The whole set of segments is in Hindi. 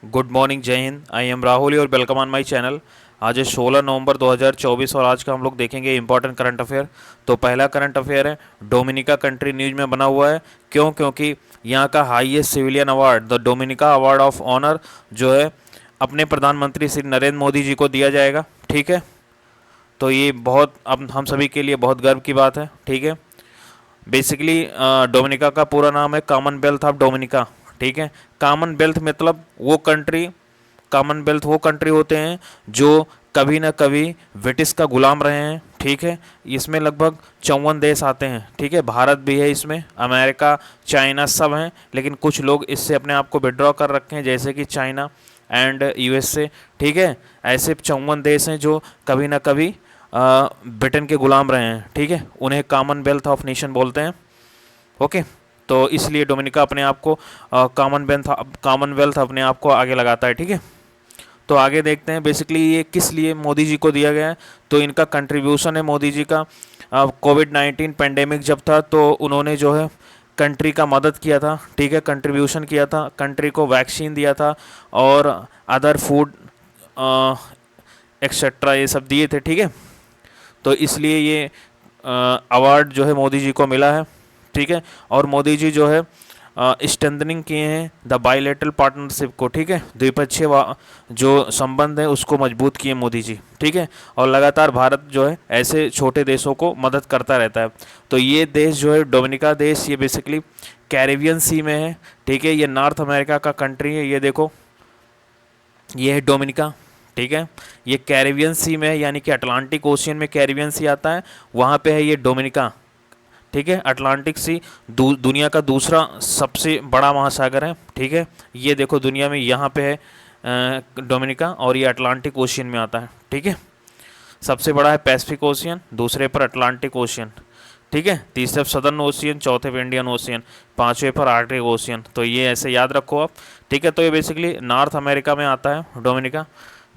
गुड मॉर्निंग, जय हिंद। आई एम राहुल और वेलकम ऑन माय चैनल। आज है 16 नवंबर 2024 और आज का हम लोग देखेंगे इंपॉर्टेंट करंट अफेयर। तो पहला करंट अफेयर है, डोमिनिका कंट्री न्यूज में बना हुआ है। क्यों? क्योंकि यहाँ का highest civilian award the Dominica award of honour जो है अपने प्रधानमंत्री श्री नरेंद्र मोदी जी को दिया जाएगा। ठीक है, तो ये बहुत अब हम सभी के लिए बहुत गर्व की बात है। ठीक है, बेसिकली डोमिनिका का पूरा नाम है कॉमनवेल्थ ऑफ डोमिनिका। ठीक है, कॉमनवेल्थ मतलब वो कंट्री, कॉमनवेल्थ वो कंट्री होते हैं जो कभी ना कभी ब्रिटिश का गुलाम रहे हैं। ठीक है, इसमें लगभग 54 देश आते हैं। ठीक है, भारत भी है इसमें, अमेरिका, चाइना सब हैं, लेकिन कुछ लोग इससे अपने आप को विड्रॉ कर रखे हैं जैसे कि चाइना एंड यूएसए। ठीक है, ऐसे 54 देश हैं जो कभी ना कभी ब्रिटेन के गुलाम रहे हैं। ठीक है, उन्हें कॉमनवेल्थ ऑफ नेशन बोलते हैं। ओके, तो इसलिए डोमिनिका अपने आप को कॉमनवेल्थ अपने आप को आगे लगाता है। ठीक है, तो आगे देखते हैं बेसिकली ये किस लिए मोदी जी को दिया गया है। तो इनका कंट्रीब्यूशन है मोदी जी का। कोविड-19 पेंडेमिक जब था तो उन्होंने जो है कंट्री का मदद किया था। ठीक है, कंट्रीब्यूशन किया था, कंट्री को वैक्सीन दिया था और अदर फूड एक्सेट्रा ये सब दिए थे। ठीक है, तो इसलिए ये अवार्ड जो है मोदी जी को मिला है। ठीक है, और मोदी जी जो है स्ट्रेंथनिंग किए हैं द बायलैटरल पार्टनरशिप को। ठीक है, द्विपक्षीय जो संबंध है उसको मजबूत किए मोदी जी। ठीक है, और लगातार भारत जो है ऐसे छोटे देशों को मदद करता रहता है। तो ये देश जो है डोमिनिका देश, ये बेसिकली कैरेबियन सी में है। ठीक है, ये नॉर्थ अमेरिका का कंट्री है। ये देखो, ये है डोमिनिका। ठीक है, ये कैरेबियन सी में है, यानी कि अटलांटिक ओशियन में कैरेबियन सी आता है, वहाँ पे है ये डोमिनिका। ठीक है, अटलांटिक सी दुनिया का दूसरा सबसे बड़ा महासागर है। ठीक है, ये देखो दुनिया में यहाँ पे है डोमिनिका, और ये अटलांटिक ओशियन में आता है। ठीक है, सबसे बड़ा है पैसिफिक ओशियन, दूसरे पर अटलांटिक ओशियन। ठीक है, तीसरे पर सदर्न ओशियन, चौथे पर इंडियन ओशियन, पांचवें पर आर्कटिक ओशियन। तो ये ऐसे याद रखो आप। ठीक है, तो ये बेसिकली नॉर्थ अमेरिका में आता है डोमिनिका।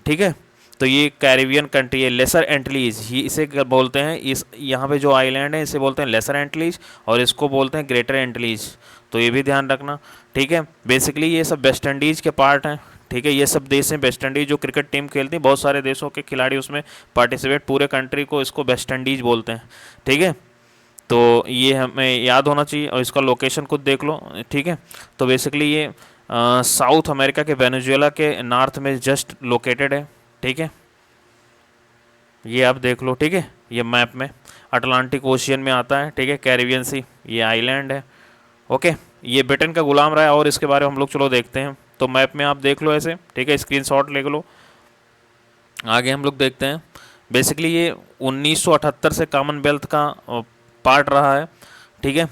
ठीक है, तो ये कैरिबियन कंट्री है, लेसर एंटिलीज ही इसे बोलते हैं। इस यहाँ पे जो आइलैंड है इसे बोलते हैं लेसर एंटिलीज, और इसको बोलते हैं ग्रेटर एंटिलीज। तो ये भी ध्यान रखना। ठीक है, बेसिकली ये सब वेस्ट इंडीज़ के पार्ट हैं। ठीक है, ये सब देश हैं वेस्ट इंडीज़ जो क्रिकेट टीम खेलती है, बहुत सारे देशों के खिलाड़ी उसमें पार्टिसिपेट, पूरे कंट्री को इसको वेस्ट इंडीज़ बोलते हैं। ठीक है, तो ये हमें याद होना चाहिए, और इसका लोकेशन खुद देख लो। ठीक है, तो बेसिकली ये साउथ अमेरिका के वेनेजुएला के नॉर्थ में जस्ट लोकेटेड है। ठीक है, ये आप देख लो। ठीक है, ये मैप में अटलांटिक ओशियन में आता है। ठीक है, कैरिबियन सी ये आइलैंड है। ओके, ये ब्रिटेन का गुलाम रहा है, और इसके बारे में हम लोग चलो देखते हैं। तो मैप में आप देख लो ऐसे। ठीक है, स्क्रीनशॉट ले लो। आगे हम लोग देखते हैं। बेसिकली ये 1978 से कॉमनवेल्थ का पार्ट रहा है। ठीक है,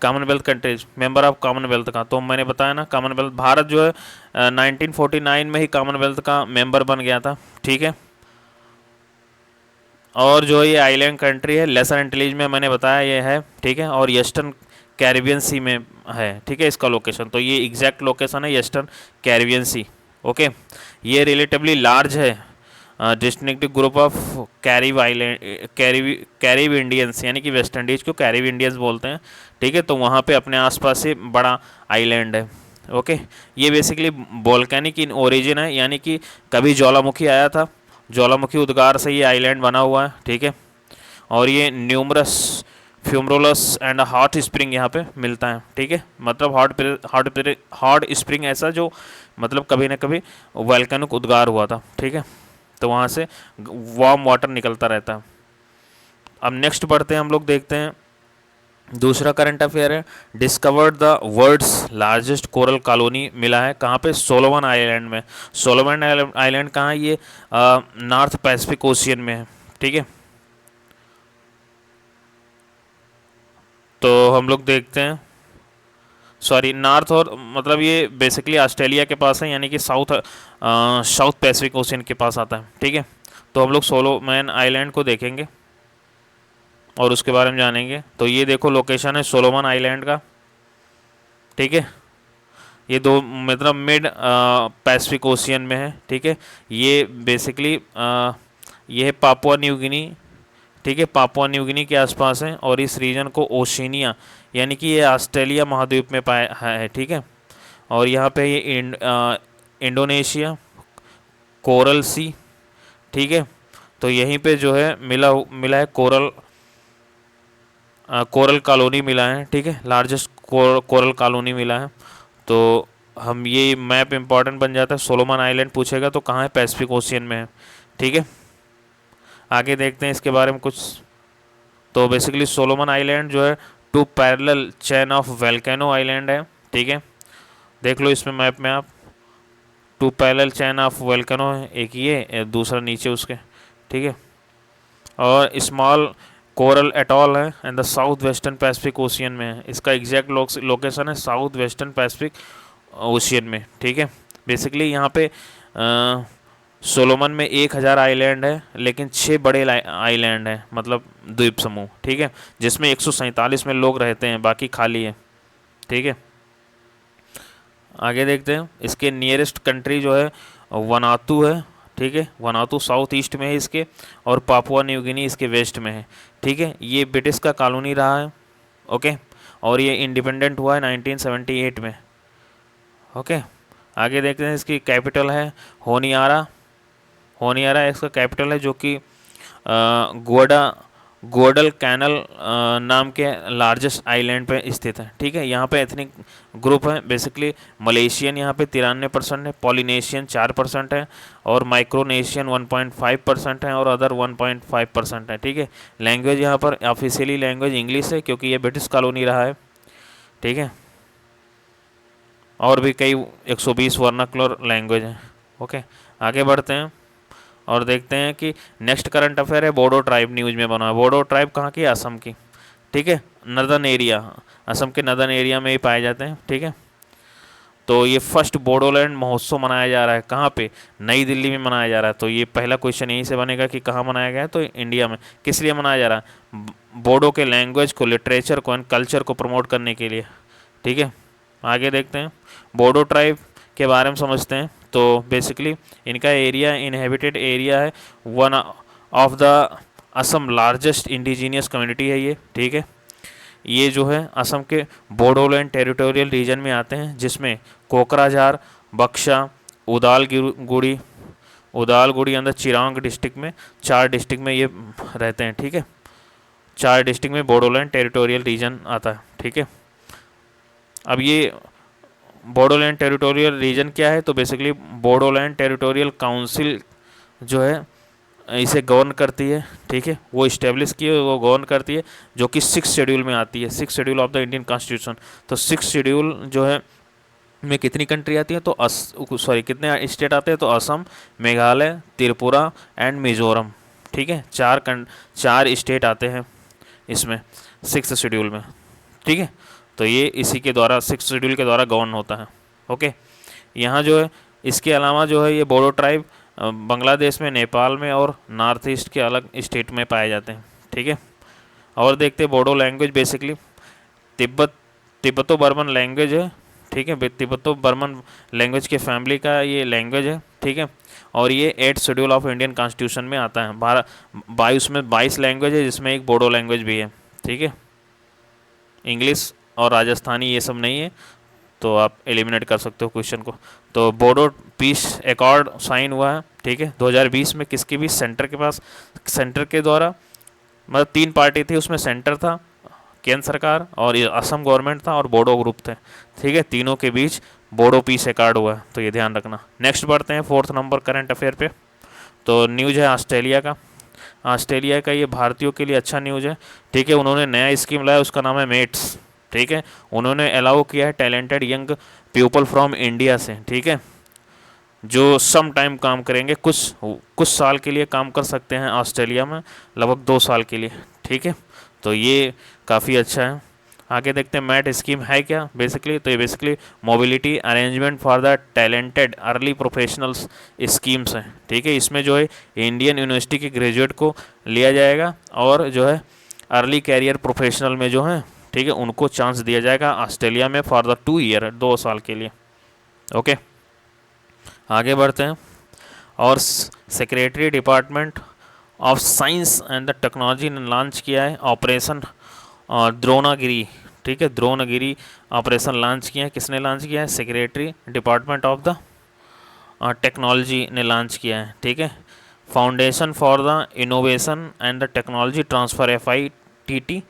Commonwealth countries member of Commonwealth का। तो मैंने बताया ना, कॉमनवेल्थ भारत जो है 1949 में ही कॉमनवेल्थ का मेंबर बन गया था। ठीक है, और जो ये आइलैंड कंट्री है लेसर एंटिलीज में, मैंने बताया ये है। ठीक है, और ईस्टर्न कैरिबियन सी में है। ठीक है, इसका लोकेशन, तो ये एग्जैक्ट लोकेशन है ईस्टर्न कैरिबियन सी। ओके, ये रिलेटिवली लार्ज है distinctive group of Carib island, Carib Indians, यानी कि वेस्ट इंडीज़ को कैरिब इंडियंस बोलते हैं। ठीक है, तो वहाँ पे अपने आसपास से बड़ा आइलैंड है। ओके, ये बेसिकली वोल्केनिक इन ओरिजिन है, यानी कि कभी ज्वालामुखी आया था, ज्वालामुखी उद्गार से ये आइलैंड बना हुआ है। ठीक है, और ये न्यूमरस फ्यूमरोलस एंड हॉट स्प्रिंग यहाँ पे मिलता है। ठीक है, मतलब हॉट स्प्रिंग ऐसा जो मतलब कभी ना कभी वोल्केनिक उद्गार हुआ था। ठीक है, तो वहाँ से वार्म वाटर निकलता रहता है। अब नेक्स्ट बढ़ते हैं, हम लोग देखते हैं दूसरा करंट अफेयर है, discovered the world's largest coral colony मिला है कहाँ पे? सोलोमन आइलैंड में। सोलोमन आइलैंड कहाँ है? ये नॉर्थ पैसिफिक ओशियन में है। ठीक है, तो हम लोग देखते हैं, सॉरी नॉर्थ, और मतलब ये बेसिकली ऑस्ट्रेलिया के पास है, यानी कि साउथ पैसिफिक ओशियन के पास आता है। ठीक है, तो हम लोग सोलोमन आइलैंड को देखेंगे और उसके बारे में जानेंगे। तो ये देखो लोकेशन है सोलोमन आइलैंड का। ठीक है, ये दो मतलब मिड पैसिफिक ओशियन में है। ठीक है, ये बेसिकली ये है पापुआ न्यू गिनी। ठीक है, पापुआ न्यू गिनी के आसपास है, और इस रीजन को ओशिनिया, यानी कि ये ऑस्ट्रेलिया महाद्वीप में पाया है। ठीक है, और यहाँ पे ये इंडोनेशिया, कोरल सी, ठीक है। तो यहीं पे जो है मिला मिला है कोरल, कोरल कॉलोनी मिला है, ठीक है, लार्जेस्ट कोरल कॉलोनी मिला है। तो हम ये मैप इंपॉर्टेंट बन जाता है। सोलोमन आइलैंड पूछेगा तो कहाँ है, पैसिफिक ओशियन में है, ठीक है। आगे देखते हैं इसके बारे में कुछ। तो बेसिकली सोलोमन आइलैंड जो है two parallel chain of volcano island है, ठीक है। देख लो इसमें मैप में आप, two parallel chain of volcano है, एक ये दूसरा नीचे उसके, ठीक है। और स्मॉल कोरल एटॉल है and the south western Pacific Ocean में है। इसका एग्जैक्ट लोकेशन है साउथ वेस्टर्न पैसिफिक ओशियन में, ठीक है। बेसिकली यहाँ पे सोलोमन में 1000 आइलैंड है, लेकिन 6 बड़े आइलैंड हैं, मतलब द्वीप समूह, ठीक है, जिसमें 147 में लोग रहते हैं, बाकी खाली है, ठीक है। आगे देखते हैं इसके नियरेस्ट कंट्री जो है वनातू है, ठीक है। वनातू साउथ ईस्ट में है इसके, और पापुआ न्यू गिनी इसके वेस्ट में है, ठीक है। ये ब्रिटिश का कॉलोनी रहा है, ओके, और ये इंडिपेंडेंट हुआ है 1978 में, ओके। आगे देखते हैं इसकी कैपिटल है होनियारा। होनियारा इसका कैपिटल है, जो कि ग्वाडल कैनल नाम के लार्जेस्ट आइलैंड पे स्थित है, ठीक है। यहाँ पे एथनिक ग्रुप है बेसिकली मलेशियन यहाँ पे 93% है, पॉलिनेशियन 4% है, और माइक्रोनेशियन 1.5% है, और अदर 1.5% है, ठीक है। लैंग्वेज यहाँ पर ऑफिशियली लैंग्वेज इंग्लिश है, क्योंकि ये ब्रिटिश कॉलोनी रहा है, ठीक है। और भी कई 120 वर्नाकुलर लैंग्वेज हैं, ओके। आगे बढ़ते हैं और देखते हैं कि नेक्स्ट करंट अफेयर है बोडो ट्राइब, न्यूज़ में बना है। बोडो ट्राइब कहाँ की, असम की, ठीक है, नर्दर्न एरिया, असम के नर्दर्न एरिया में ही पाए जाते हैं, ठीक है। तो ये फर्स्ट बोडोलैंड महोत्सव मनाया जा रहा है, कहाँ पे, नई दिल्ली में मनाया जा रहा है। तो ये पहला क्वेश्चन यहीं से बनेगा कि कहाँ मनाया गया है, तो इंडिया में। किस लिए मनाया जा रहा है, बोडो के लैंग्वेज को, लिटरेचर को एंड कल्चर को प्रमोट करने के लिए, ठीक है। आगे देखते हैं बोडो ट्राइब के बारे में समझते हैं। तो बेसिकली इनका एरिया, इनहेबिटेड एरिया है, one of the Assam largest indigenous community है ये, ठीक है। ये जो है असम के बोडोलैंड टेरिटोरियल रीजन में आते हैं, जिसमें कोकराझार, बक्सा, उदालगुड़ी अंदर चिरांग डिस्ट्रिक्ट में, 4 डिस्ट्रिक्ट में ये रहते हैं, ठीक है। 4 डिस्ट्रिक्ट में बोडोलैंड टेरिटोरियल रीजन आता है, ठीक है। अब ये बोडोलैंड टेरिटोरियल रीजन क्या है, तो बेसिकली बोडोलैंड टेरिटोरियल काउंसिल जो है इसे गवर्न करती है, ठीक है। वो इस्टेब्लिश की है, वो गवर्न करती है, जो कि 6 शेड्यूल में आती है, 6 schedule of the Indian constitution. तो 6 शेड्यूल जो है में कितनी कंट्री आती है, तो कितने स्टेट आते हैं, तो असम, मेघालय, त्रिपुरा एंड मिजोरम, ठीक है। 4 स्टेट आते हैं इसमें 6 शेड्यूल में, ठीक है। तो ये इसी के द्वारा 6 शेड्यूल के द्वारा गवर्न होता है, ओके। यहाँ जो है इसके अलावा जो है ये बोडो ट्राइब बांग्लादेश में, नेपाल में और नॉर्थ ईस्ट के अलग स्टेट में पाए जाते हैं, ठीक है। और देखते हैं Bodo language basically Tibeto Burman language है, ठीक है। तिब्बतो बर्मन लैंग्वेज के फैमिली का ये लैंग्वेज है, ठीक है। और ये 8 शेड्यूल ऑफ इंडियन कॉन्स्टिट्यूशन में आता है। 22 लैंग्वेज है, जिसमें एक बोडो लैंग्वेज भी है, ठीक है। इंग्लिश और राजस्थानी ये सब नहीं है, तो आप एलिमिनेट कर सकते हो क्वेश्चन को। तो बोडो पीस एकॉर्ड साइन हुआ है, ठीक है, 2020 में, किसके बीच, सेंटर के पास, सेंटर के द्वारा, मतलब 3 पार्टी थी, उसमें सेंटर था, केंद्र सरकार, और असम गवर्नमेंट था, और बोडो ग्रुप थे, ठीक है। तीनों के बीच बोडो पीस एकॉर्ड हुआ है, तो ये ध्यान रखना। नेक्स्ट बढ़ते हैं 4th नंबर करंट अफेयर पे। तो न्यूज़ है ऑस्ट्रेलिया का। ऑस्ट्रेलिया का ये भारतीयों के लिए अच्छा न्यूज़ है, ठीक है। उन्होंने नया स्कीम लाया, उसका नाम है मेट्स, ठीक है। उन्होंने अलाउ किया है talented young people from India से, ठीक है, जो सम टाइम काम करेंगे, कुछ साल के लिए काम कर सकते हैं ऑस्ट्रेलिया में, लगभग 2 साल के लिए, ठीक है। तो ये काफ़ी अच्छा है। आगे देखते हैं मैट स्कीम है क्या बेसिकली, तो ये basically mobility arrangement for the talented early professionals schemes हैं, ठीक है। इसमें जो है इंडियन यूनिवर्सिटी के ग्रेजुएट को लिया जाएगा, और जो है अर्ली कैरियर प्रोफेशनल में जो है, ठीक है, उनको चांस दिया जाएगा ऑस्ट्रेलिया में फॉर द 2 ईयर, 2 साल के लिए, ओके। आगे बढ़ते हैं। और secretary department of science and the technology ने लॉन्च किया है ऑपरेशन द्रोणागिरी, ठीक है। द्रोणागिरी ऑपरेशन लॉन्च किया है, किसने लॉन्च किया है, secretary department of the technology ने लॉन्च किया है, ठीक है। Foundation for the innovation and the technology transfer FITT,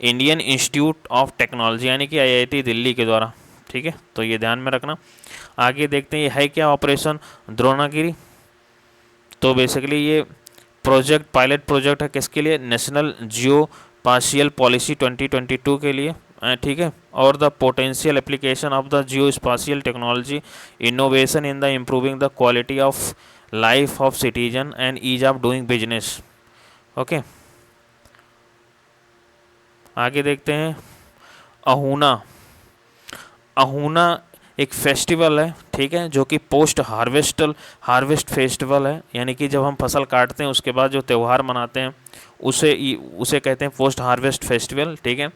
Indian institute of technology यानी कि IIT दिल्ली के द्वारा, ठीक है। तो ये ध्यान में रखना। आगे देखते हैं ये है क्या ऑपरेशन द्रोणागिरी। तो बेसिकली ये प्रोजेक्ट पायलट प्रोजेक्ट है किसके लिए, नेशनल जियो पार्शियल पॉलिसी 2022 के लिए, ठीक है। और the potential application of the geospatial technology innovation in the improving the quality of life of citizen and ease of doing business, okay. आगे देखते हैं अहूना। अहूना एक फेस्टिवल है, ठीक है, जो कि पोस्ट हार्वेस्ट फेस्टिवल है, यानी कि जब हम फसल काटते हैं उसके बाद जो त्यौहार मनाते हैं उसे कहते हैं पोस्ट हार्वेस्ट फेस्टिवल, ठीक है।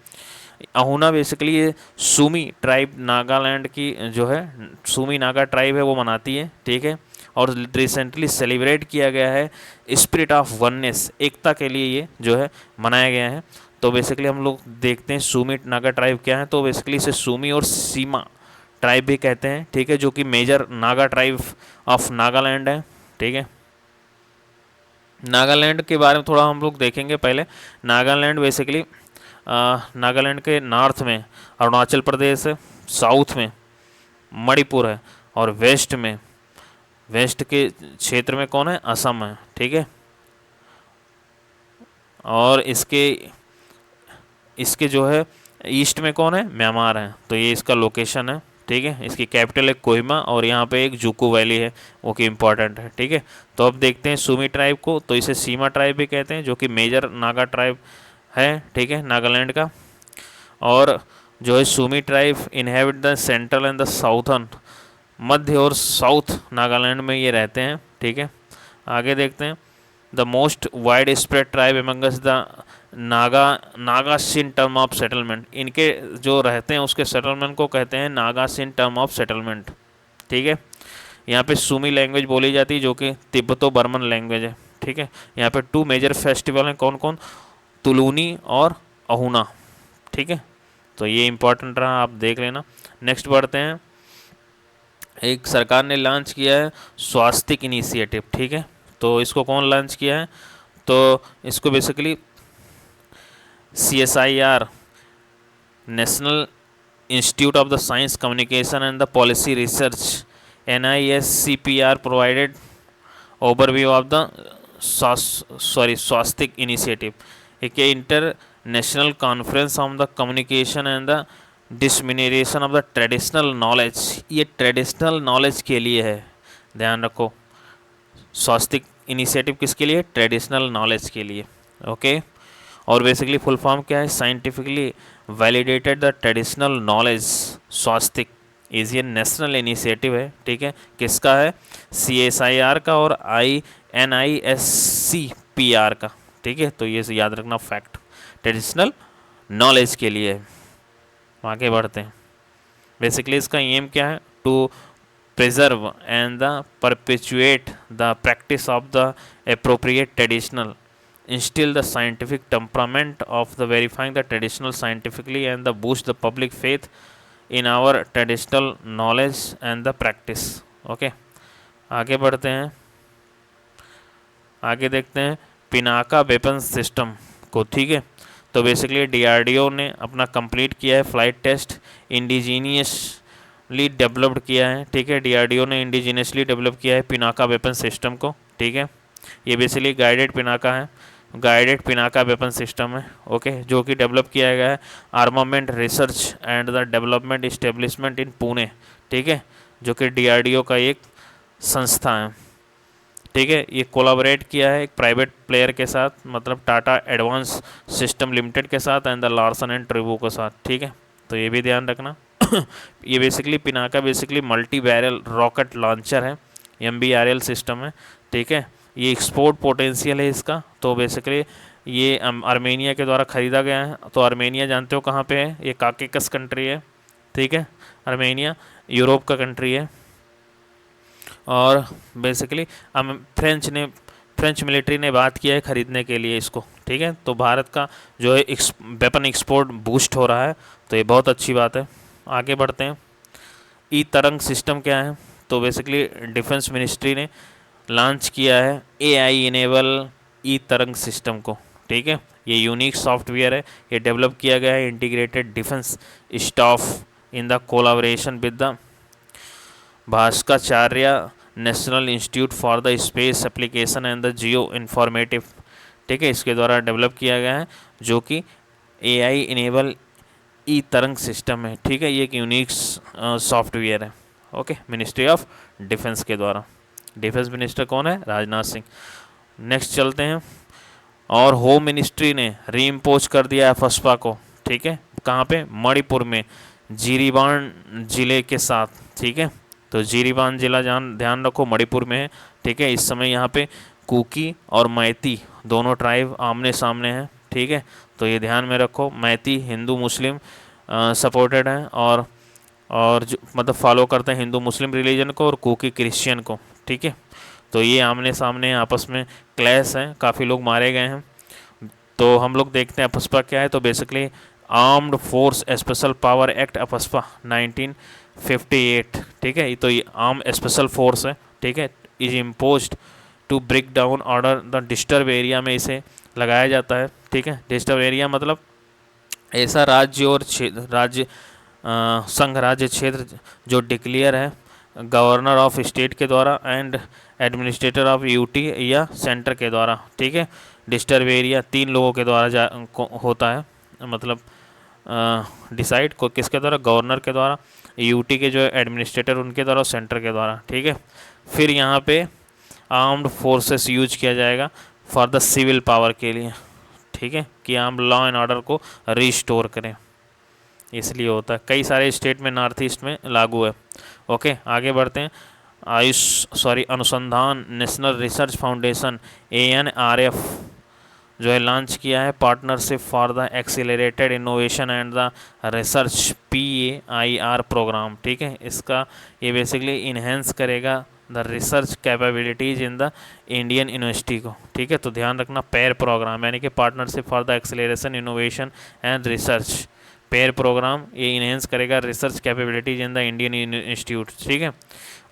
अहूना बेसिकली ये सूमी ट्राइब नागालैंड की जो है सूमी नागा ट्राइब है वो मनाती है, ठीक है। और रिसेंटली सेलिब्रेट किया गया है स्पिरिट ऑफ वननेस, एकता के लिए ये जो है मनाया गया है। तो बेसिकली हम लोग देखते हैं सूमी नागा ट्राइब क्या है, तो बेसिकली इसे सूमी और सीमा ट्राइब भी कहते हैं, ठीक है, जो कि major Naga tribe of Nagaland है, ठीक है। नागालैंड के बारे में थोड़ा हम लोग देखेंगे पहले। नागालैंड बेसिकली नागालैंड के नॉर्थ में अरुणाचल प्रदेश है, साउथ में मणिपुर है, और वेस्ट के क्षेत्र में कौन है, असम है, ठीक है। और इसके जो है ईस्ट में कौन है, म्यांमार है। तो ये इसका लोकेशन है, ठीक है। इसकी कैपिटल है कोहिमा, और यहाँ पे एक जुको वैली है वो कि इम्पॉर्टेंट है, ठीक है। तो अब देखते हैं सूमी ट्राइब को, तो इसे सीमा ट्राइब भी कहते हैं, जो कि मेजर नागा ट्राइब है, ठीक है, नागालैंड का। और जो है Sumi tribe inhabit the central and the southern, मध्य और साउथ नागालैंड में ये रहते हैं, ठीक है। आगे देखते हैं the most wide spread tribe amongst the Nagas in term of settlement, इनके जो रहते हैं उसके सेटलमेंट को कहते हैं Nagas in term of settlement, ठीक है। यहाँ पे सूमी लैंग्वेज बोली जाती है जो कि तिब्बतो बर्मन लैंग्वेज है, ठीक है। यहाँ पे 2 मेजर फेस्टिवल हैं, कौन कौन, तुलूनी और अहूना, ठीक है। तो ये इम्पोर्टेंट रहा, आप देख लेना। नेक्स्ट बढ़ते हैं, एक सरकार ने लॉन्च किया है स्वास्तिक इनिशिएटिव, ठीक है। तो इसको कौन लॉन्च किया है, तो इसको basically CSIR national institute of the science communication and the policy research NISCPR provided overview of the Swastik initiative, एक international conference on the communication and the dissemination of the traditional knowledge, ये ट्रेडिशनल नॉलेज के लिए है, ध्यान रखो। स्वास्तिक इनिशिएटिव किसके लिए, ट्रेडिशनल नॉलेज के लिए, ओके। और बेसिकली फुल फॉर्म क्या है, scientifically validated the traditional knowledge SVASTIK is ये नेशनल इनिशिएटिव है, ठीक है। किसका है, CSIR का और NISCPR का, ठीक है। तो ये याद रखना फैक्ट, ट्रेडिशनल नॉलेज के लिए है। आगे बढ़ते हैं, बेसिकली इसका एम क्या है, to preserve and the perpetuate the practice of the appropriate traditional, instill the scientific temperament of the verifying the traditional scientifically and the boost the public faith in our traditional knowledge and the practice, okay। आगे बढ़ते हैं, आगे देखते हैं पिनाका वेपन सिस्टम को, ठीक है। तो बेसिकली DRDO ने अपना कंप्लीट किया है फ्लाइट टेस्ट, इंडिजीनियसली डेवलप्ड किया है, ठीक है। DRDO ने इंडिजीनियसली डेवलप किया है पिनाका वेपन सिस्टम को, ठीक है। ये basically guided Pinaka weapon system है, ओके, जो कि डेवलप किया गया है armament research and the development establishment in Pune, ठीक है, जो कि DRDO का एक संस्था है, ठीक है। ये कोलाबोरेट किया है एक प्राइवेट प्लेयर के साथ, मतलब टाटा एडवांस सिस्टम लिमिटेड के साथ एंड द लार्सन एंड ट्रिब्यू के साथ, ठीक है। तो ये भी ध्यान रखना। ये basically Pinaka basically multi barrel rocket launcher है, MBRL सिस्टम है, ठीक है। ये एक्सपोर्ट पोटेंशियल है इसका, तो बेसिकली ये आर्मेनिया के द्वारा ख़रीदा गया है। तो आर्मेनिया जानते हो कहाँ पे है, ये काकेकस कंट्री है, ठीक है। आर्मेनिया यूरोप का कंट्री है, और बेसिकली फ्रेंच मिलिट्री ने बात किया है ख़रीदने के लिए इसको, ठीक है। तो भारत का जो है वेपन एक्सपोर्ट बूस्ट हो रहा है, तो ये बहुत अच्छी बात है। आगे बढ़ते हैं, ई तरंग सिस्टम क्या है, तो बेसिकली डिफेंस मिनिस्ट्री ने लॉन्च किया है AI इनेबल ई तरंग सिस्टम को, ठीक है। ये यूनिक सॉफ्टवेयर है, ये डेवलप किया गया है integrated defence staff in the collaboration with the Bhaskaracharya national institute for the space application and the Jio informative, ठीक है। इसके द्वारा डेवलप किया गया है, जो कि AI इनेबल ई तरंग सिस्टम है, ठीक है। ये एक यूनिक सॉफ्टवेयर है, ओके, मिनिस्ट्री ऑफ डिफेंस के द्वारा। डिफेंस मिनिस्टर कौन है? राजनाथ सिंह। नेक्स्ट चलते हैं, और होम मिनिस्ट्री ने रीइम्पोज कर दिया है एफस्पा को, ठीक है। कहाँ पे? मणिपुर में, जिरीबान जिले के साथ, ठीक है। तो जिरीबान जिला ध्यान रखो मणिपुर में है, ठीक है। इस समय यहाँ पे कुकी और मैती दोनों ट्राइब आमने सामने हैं, ठीक है। तो ये ध्यान में रखो, मैती हिंदू मुस्लिम सपोर्टेड हैं, और जो मतलब फॉलो करते हैं हिंदू मुस्लिम रिलीजन को, और कुकी क्रिश्चियन को, ठीक है। तो ये आमने सामने आपस में क्लैश हैं, काफ़ी लोग मारे गए हैं। तो हम लोग देखते हैं एफस्पा क्या है। तो basically armed force special power act AFSPA 1958, ठीक है। तो ये आर्म स्पेशल फोर्स है, ठीक है। Is imposed to break down order the disturb area में इसे लगाया जाता है, ठीक है। डिस्टर्ब एरिया मतलब ऐसा राज्य और राज्य संघ राज्य क्षेत्र जो डिक्लेयर है गवर्नर ऑफ स्टेट के द्वारा एंड एडमिनिस्ट्रेटर ऑफ यूटी या सेंटर के द्वारा, ठीक है। डिस्टर्ब एरिया 3 लोगों के द्वारा होता है, मतलब डिसाइड को किसके द्वारा? गवर्नर के द्वारा, यूटी के जो एडमिनिस्ट्रेटर उनके द्वारा, सेंटर के द्वारा, ठीक है। फिर यहाँ पे आर्म्ड फोर्सेस यूज किया जाएगा फॉर द सिविल पावर के लिए, ठीक है, कि हम लॉ एंड ऑर्डर को रिस्टोर करें, इसलिए होता है। कई सारे स्टेट में नॉर्थ ईस्ट में लागू है, ओके। आगे बढ़ते हैं। अनुसंधान नेशनल रिसर्च फाउंडेशन ANRF जो है लॉन्च किया है partnership for the accelerated innovation and the research PAIR programme, ठीक है। इसका ये बेसिकली इन्हेंस करेगा the research capabilities in the Indian university को, ठीक है। तो ध्यान रखना, पेयर प्रोग्राम यानी कि partnership for the acceleration innovation and research, PAIR programme ये इन्हेंस करेगा research capabilities in the Indian institute, ठीक है।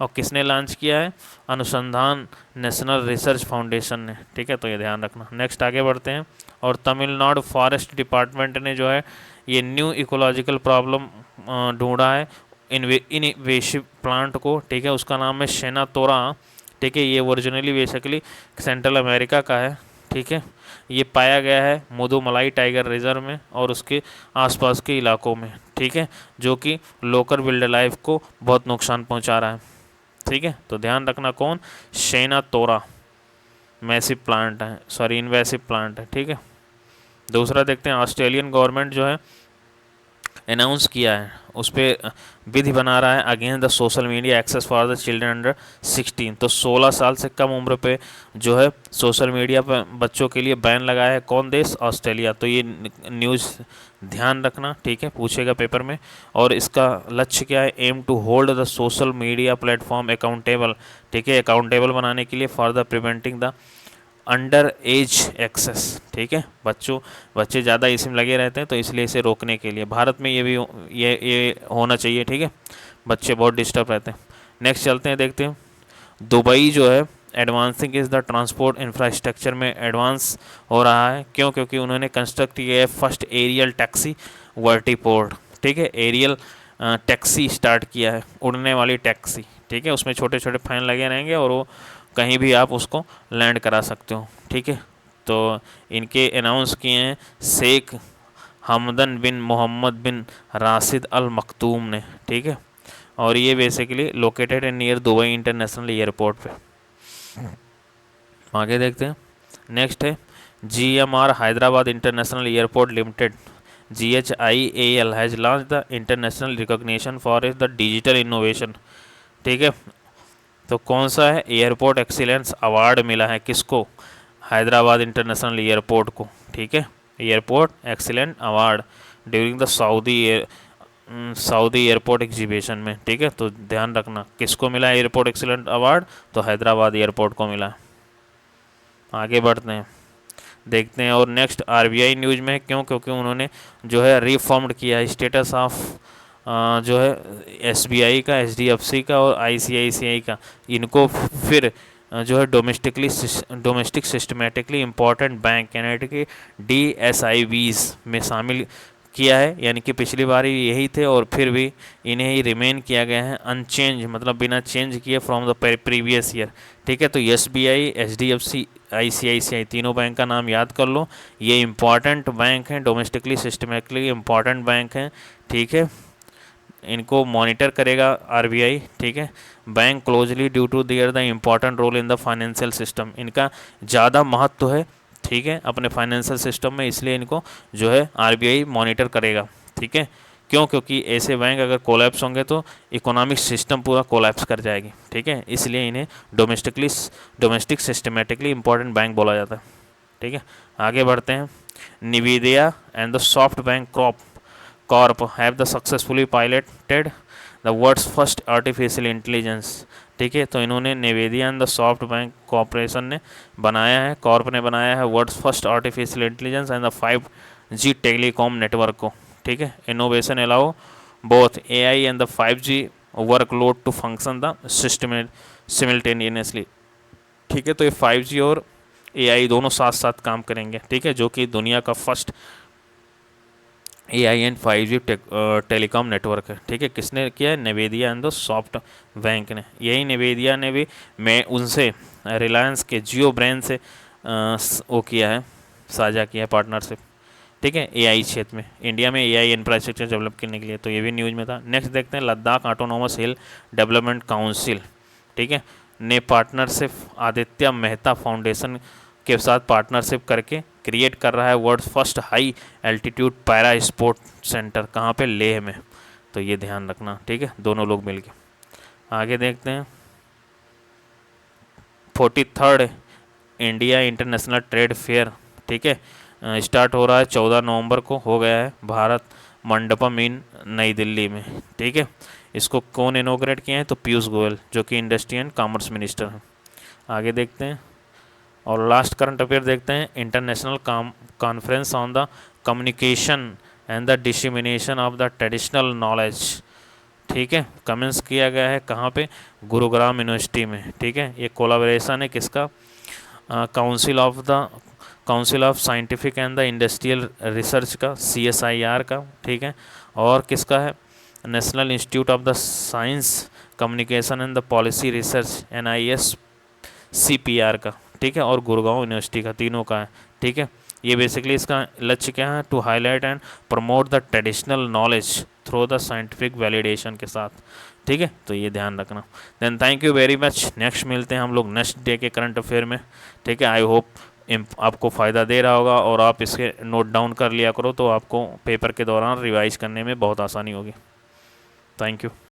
और किसने लॉन्च किया है? अनुसंधान नेशनल रिसर्च फाउंडेशन ने, ठीक है। तो ये ध्यान रखना। नेक्स्ट आगे बढ़ते हैं, और तमिलनाडु फॉरेस्ट डिपार्टमेंट ने जो है ये न्यू इकोलॉजिकल प्रॉब्लम ढूंढा है इनवेसिव प्लांट को, ठीक है। उसका नाम है शेनातोरा, ठीक है। ये ओरिजिनली बेसिकली सेंट्रल अमेरिका का है, ठीक है। ये पाया गया है मुदुमलाई टाइगर रिजर्व में और उसके आसपास के इलाकों में, ठीक है, जो कि लोकल वाइल्ड लाइफ को बहुत नुकसान पहुंचा रहा है, ठीक है। तो ध्यान रखना, कौन? शेनातोरा मैसिव प्लांट है, सॉरी इनवेसिव प्लांट है, ठीक है। दूसरा देखते हैं, ऑस्ट्रेलियन गवर्नमेंट जो है अनाउंस किया है, उस पर विधि बना रहा है against the social media access for the children under 16। तो 16 साल से कम उम्र पे जो है सोशल मीडिया पर बच्चों के लिए बैन लगाया है। कौन देश? ऑस्ट्रेलिया। तो ये न्यूज़ ध्यान रखना, ठीक है, पूछेगा पेपर में। और इसका लक्ष्य क्या है? Aim to hold the social media platform accountable, ठीक है, अकाउंटेबल बनाने के लिए for the preventing the under age access, ठीक है। बच्चे ज़्यादा इसमें लगे रहते हैं, तो इसलिए इसे रोकने के लिए भारत में ये भी ये होना चाहिए, ठीक है। बच्चे बहुत डिस्टर्ब रहते हैं। नेक्स्ट चलते हैं, देखते हैं। दुबई जो है advancing is the transport infrastructure में एडवांस हो रहा है, क्यों? क्योंकि उन्होंने कंस्ट्रक्ट किया है फर्स्ट एरियल टैक्सी वर्टीपोर्ट, ठीक है। एरियल टैक्सी स्टार्ट किया है, उड़ने वाली टैक्सी, ठीक है। उसमें छोटे छोटे फैन लगे रहेंगे और वो कहीं भी आप उसको लैंड करा सकते हो, ठीक है। तो इनके अनाउंस किए हैं शेख हमदन बिन मोहम्मद बिन राशिद अल मखतूम ने, ठीक है। और ये बेसिकली लोकेटेड है नियर दुबई इंटरनेशनल एयरपोर्ट पे। आगे देखते हैं। नेक्स्ट है GMR Hyderabad international airport limited GHIAL has launch the international recognition for the digital innovation, ठीक है। तो कौन सा है? एयरपोर्ट एक्सीलेंस अवार्ड मिला है किसको? हैदराबाद इंटरनेशनल एयरपोर्ट को, ठीक है। Airport excellent award during the Saudi airport exhibition में, ठीक है। तो ध्यान रखना किसको मिला है एयरपोर्ट एक्सीलेंट अवार्ड? तो हैदराबाद एयरपोर्ट को मिला है। आगे बढ़ते हैं, देखते हैं। और नेक्स्ट RBI न्यूज़ में, क्यों? क्योंकि उन्होंने जो है रिफॉर्म्ड किया है स्टेटस ऑफ जो है SBI का, HDFC का और ICICI का, इनको फिर जो है डोमेस्टिक सिस्टमेटिकली इम्पॉर्टेंट बैंक यानी कि DSIBs में शामिल किया है। यानी कि पिछली बार यही थे और फिर भी इन्हें ही रिमेन किया गया है अनचेंज, मतलब बिना चेंज किए फ्रॉम द प्रीवियस ईयर। ठीक है, तो SBI, HDFC, ICICI तीनों बैंक का नाम याद कर लो। ये इम्पॉर्टेंट बैंक हैं, डोमेस्टिकली सिस्टमेटिकली इम्पॉर्टेंट बैंक हैं। ठीक है, इनको मॉनिटर करेगा RBI। ठीक है, bank closely due to their the important role in the financial system, इनका ज़्यादा महत्व है। ठीक है, अपने फाइनेंशियल सिस्टम में, इसलिए इनको जो है RBI मॉनिटर करेगा। ठीक है, क्यों? क्योंकि ऐसे बैंक अगर कोलैप्स होंगे तो इकोनॉमिक सिस्टम पूरा कोलैप्स कर जाएगी। ठीक है, इसलिए इन्हें डोमेस्टिक सिस्टमेटिकली इम्पॉर्टेंट बैंक बोला जाता है। ठीक है, आगे बढ़ते हैं। निविदिया and the soft bank Corp have the successfully piloted the world's first artificial intelligence। ठीक है, तो इन्होंने Nvidia and the SoftBank corporation ने बनाया है, कॉर्प ने बनाया है world's first artificial intelligence and the 5G telecom network को। ठीक है, innovation allow both AI and the 5G workload to function the system simultaneously. ठीक है, तो ये 5G और AI दोनों साथ साथ काम करेंगे। ठीक है, जो कि दुनिया का first AI and 5G telecom network है। ठीक है, किसने किया है? निवेदिया एंड द सॉफ्ट बैंक ने। यही निवेदिया ने भी मैं उनसे रिलायंस के जियो ब्रांड से वो किया है, साझा किया है पार्टनरशिप। ठीक है, AI क्षेत्र में, इंडिया में AI इंफ्रास्ट्रक्चर डेवलप करने के लिए। तो ये भी न्यूज़ में था। नेक्स्ट देखते हैं, लद्दाख ऑटोनोमस हिल डेवलपमेंट काउंसिल, ठीक है, ने पार्टनरशिप आदित्य मेहता फाउंडेशन के साथ पार्टनरशिप करके क्रिएट कर रहा है world first high altitude para sport centre. कहाँ पे? लेह में। तो ये ध्यान रखना। ठीक है, दोनों लोग मिलके। आगे देखते हैं, 43rd India international trade fair. ठीक है, स्टार्ट हो रहा है 14 नवंबर को, हो गया है भारत मंडपम इन नई दिल्ली में। ठीक है, इसको कौन इनोग्रेट किए हैं? तो पीयूष गोयल, जो कि इंडस्ट्री एंड कॉमर्स मिनिस्टर हैं। आगे देखते हैं, और लास्ट करंट अफेयर देखते हैं, international conference on the communication and the dissemination of the traditional knowledge. ठीक है, कमेंस किया गया है कहाँ पे? गुरुग्राम यूनिवर्सिटी में। ठीक है, ये कोलाबोरेशन है किसका? Council of scientific and the industrial research का, CSIR का। ठीक है, और किसका है? National institute of the science communication and the policy research NISCPR का। ठीक है, और गुड़गांव यूनिवर्सिटी का, तीनों का है। ठीक है, ये बेसिकली इसका लक्ष्य क्या है? To highlight and promote the traditional knowledge through the scientific validation के साथ। ठीक है, तो ये ध्यान रखना। Then thank you very much. Next मिलते हैं हम लोग नेक्स्ट डे के करंट अफेयर में। ठीक है, आई होप आपको फ़ायदा दे रहा होगा और आप इसके नोट डाउन कर लिया करो, तो आपको पेपर के दौरान रिवाइज करने में बहुत आसानी होगी। Thank you.